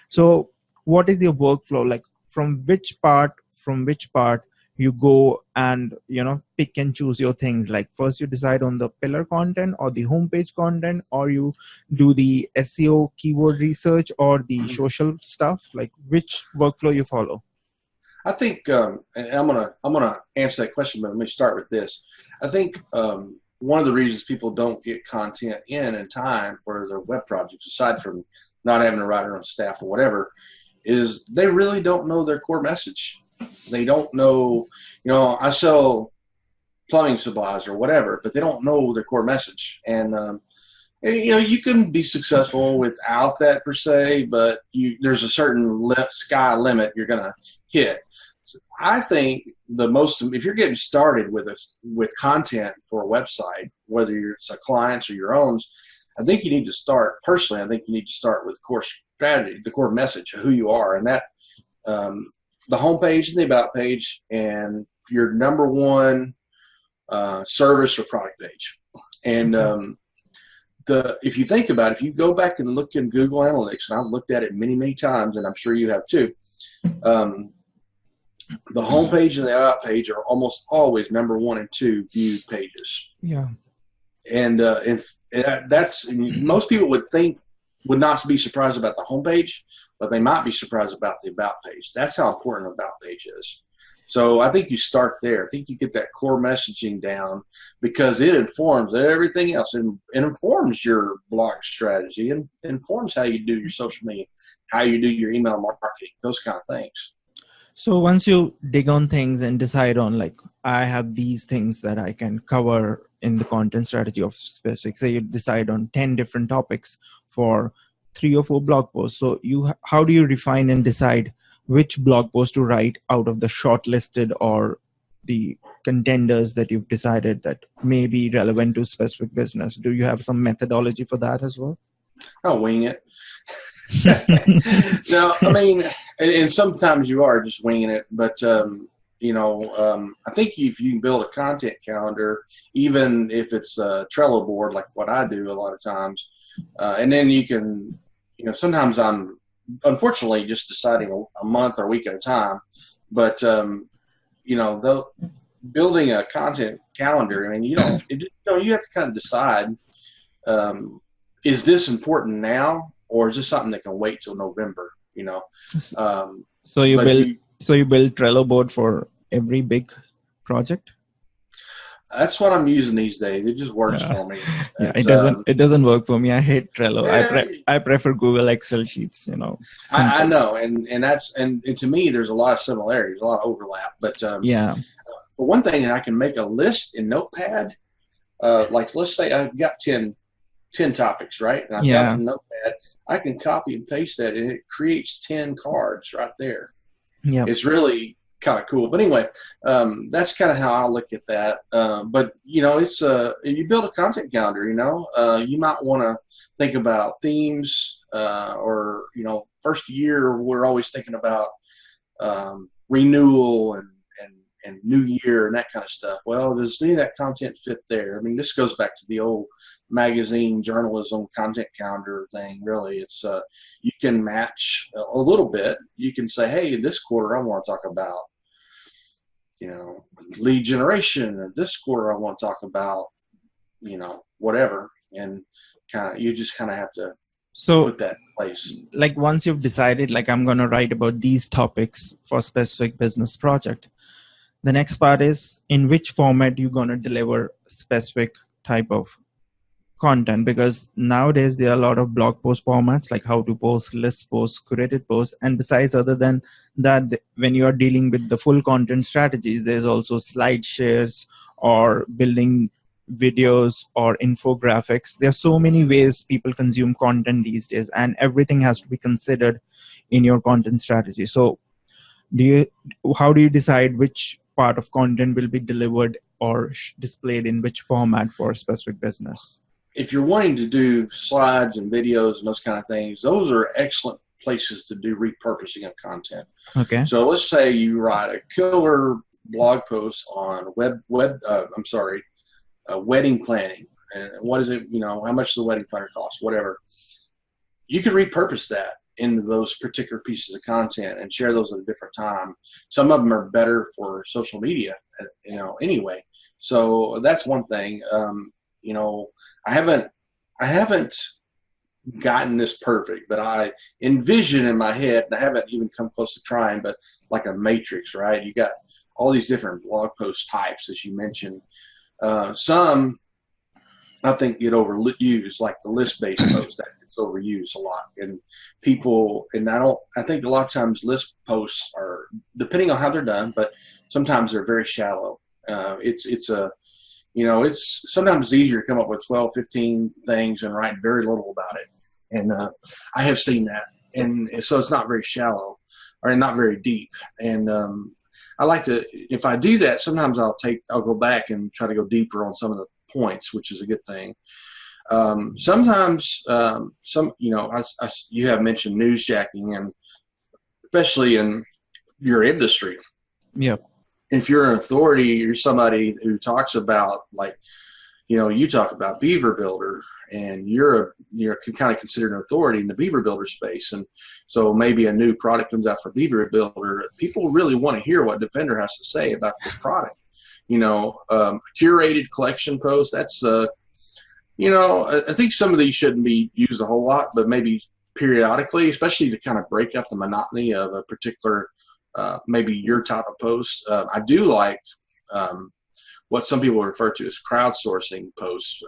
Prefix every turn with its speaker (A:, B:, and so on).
A: So what is your workflow like? From which part you go and pick and choose your things? Like first you decide on the pillar content or the homepage content, or you do the SEO keyword research or the social stuff? Like which workflow you follow?
B: I think, and I'm gonna answer that question, but let me start with this. I think one of the reasons people don't get content in time for their web projects, aside from not having a writer on staff or whatever, is they really don't know their core message. They don't know, I sell plumbing supplies or whatever, but they don't know their core message. And you can be successful without that per se, but there's a certain sky limit you're going to hit. So I think if you're getting started with content for a website, whether it's a client's or your own, I think you need to start personally. I think you need to start with core strategy, the core message of who you are, and that the homepage and the about page, and your number one service or product page, and if you think about it, if you go back and look in Google Analytics, and I've looked at it many, many times, and I'm sure you have too, the homepage and the about page are almost always number 1 and 2 viewed pages.
A: Yeah.
B: And that's, most people would not be surprised about the homepage, but they might be surprised about the about page. That's how important the about page is. So I think you start there. I think you get that core messaging down, because it informs everything else, and it informs your blog strategy, and informs how you do your social media, how you do your email marketing, those kind of things.
A: So once you dig on things and decide on, like, I have these things that I can cover in the content strategy of specific, say you decide on 10 different topics for 3 or 4 blog posts. So how do you refine and decide which blog post to write out of the shortlisted or the contenders that you've decided that may be relevant to specific business? Do you have some methodology for that as well?
B: I'll wing it. No, I mean, and sometimes you are just winging it, but I think if you can build a content calendar, even if it's a Trello board, like what I do a lot of times, and then you can, sometimes I'm unfortunately just deciding a month or week at a time, but building a content calendar, I mean, you have to kind of decide, is this important now, or is this something that can wait till November?
A: So you build Trello board for every big project?
B: That's what I'm using these days. It just works for me.
A: Yeah, it doesn't work for me. I hate Trello. I prefer Google Excel sheets.
B: I know, and to me, there's a lot of similarities, a lot of overlap. But for one thing, I can make a list in Notepad. Like, let's say I've got 10 topics, right? And I've got a Notepad. I can copy and paste that, and it creates 10 cards right there.
A: Yeah,
B: it's really kind of cool. But anyway, that's kind of how I look at that. But it's you build a content calendar. You might want to think about themes, or first year we're always thinking about renewal and new year and that kind of stuff. Well, does any of that content fit there? I mean, this goes back to the old magazine journalism content calendar thing. Really, it's you can match a little bit. You can say, hey, this quarter I want to talk about lead generation, and this quarter I want to talk about whatever, and you just kind of have to put that in place.
A: Like, once you've decided, like, I'm going to write about these topics for a specific business project, the next part is in which format you're going to deliver specific type of content, because nowadays there are a lot of blog post formats, like how to post, list posts, curated posts, and besides, other than that, when you are dealing with the full content strategies, there's also slide shares or building videos or infographics. There are so many ways people consume content these days, and everything has to be considered in your content strategy. So how do you decide which part of content will be delivered or displayed in which format for a specific business?
B: If you're wanting to do slides and videos and those kind of things, those are excellent places to do repurposing of content.
A: Okay.
B: So let's say you write a killer blog post on wedding planning, and what is it? How much does the wedding planner cost? Whatever. You could repurpose that into those particular pieces of content and share those at a different time. Some of them are better for social media, anyway. So that's one thing. I haven't gotten this perfect, but I envision in my head, and I haven't even come close to trying, but like a matrix, right? You got all these different blog post types, as you mentioned. Some I think get overused, like the list-based post that gets overused a lot, and I think a lot of times list posts are, depending on how they're done, but sometimes they're very shallow. It's sometimes easier to come up with 12, 15 things and write very little about it. And I have seen that. And so it's not very shallow or not very deep. And I like to, if I do that, sometimes I'll go back and try to go deeper on some of the points, which is a good thing. Sometimes you have mentioned newsjacking, and especially in your industry.
A: Yep.
B: If you're an authority, you're somebody who talks about, you talk about Beaver Builder, and you're kind of considered an authority in the Beaver Builder space. And so maybe a new product comes out for Beaver Builder. People really want to hear what Defender has to say about this product. Curated collection post. That's, I think some of these shouldn't be used a whole lot, but maybe periodically, especially to kind of break up the monotony of a particular maybe your type of post. I do like what some people refer to as crowdsourcing posts.